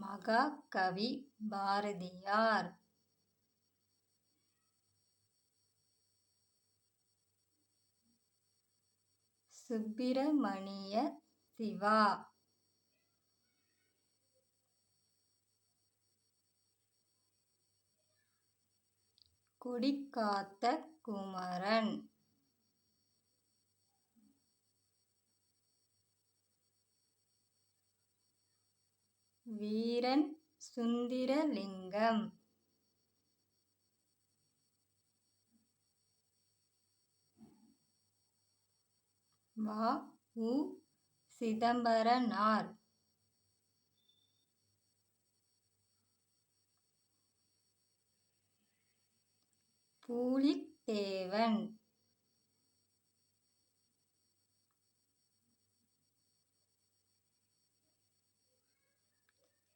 மகாகவி பாரதியார். சுப்பிரமணிய சிவா. கொடிகாத்த குமரன். வீரன் சுந்தரலிங்கம். வ. உ. சிதம்பரனார். பூலித்தேவன்.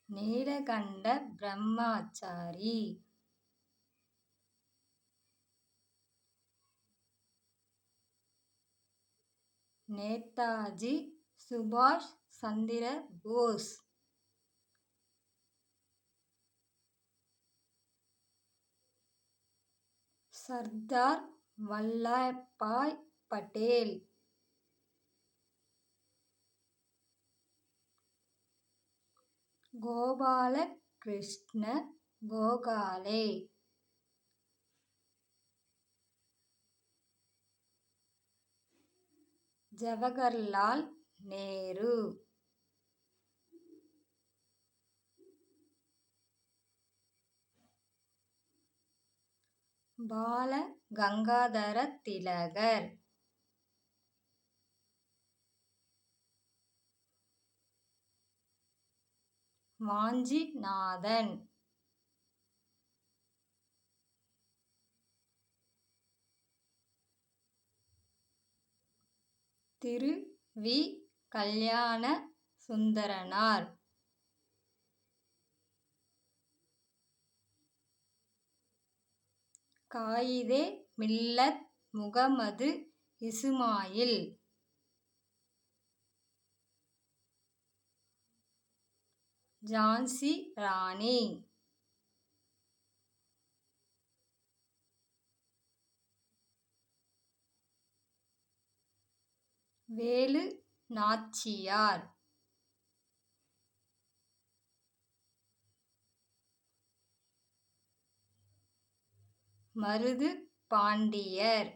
நீலகண்ட பிரம்மச்சாரி. நேதாஜி சுபாஷ் சந்திர போஸ். சர்தார் வல்லபாய் பட்டேல். கோபால கிருஷ்ண கோகலே. ஜவஹர்லால் நேரு. பால கங்காதர திலகர். வாஞ்சிநாதன். திரு. வி. கல்யாண சுந்தரனார். காயிதே மில்லத் முகமது இசுமாயில். ஜான்சி ராணி. வேலு நாச்சியார். மருது பாண்டியர்.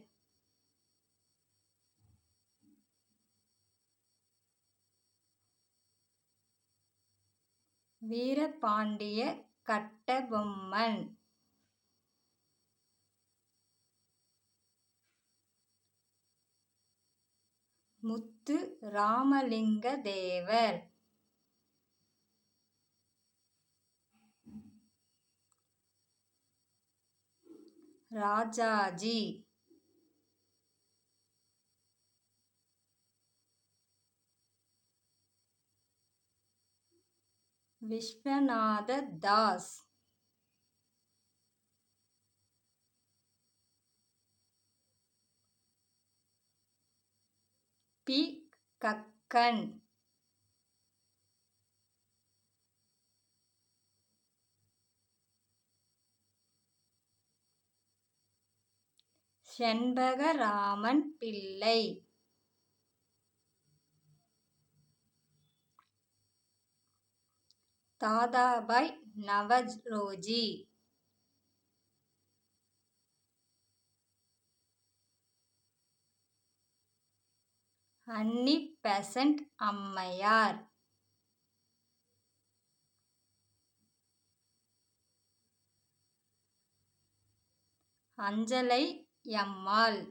வீரபாண்டிய கட்டபொம்மன். முத்து ராமலிங்க தேவர். ராஜாஜி. விஸ்வநாத தாஸ். பி. கக்கன். செண்பகராமன் பிள்ளை. தாதாபாய் நவரோஜி. அன்னி பெசன்ட் அம்மையார். அஞ்சலை அம்மாள்.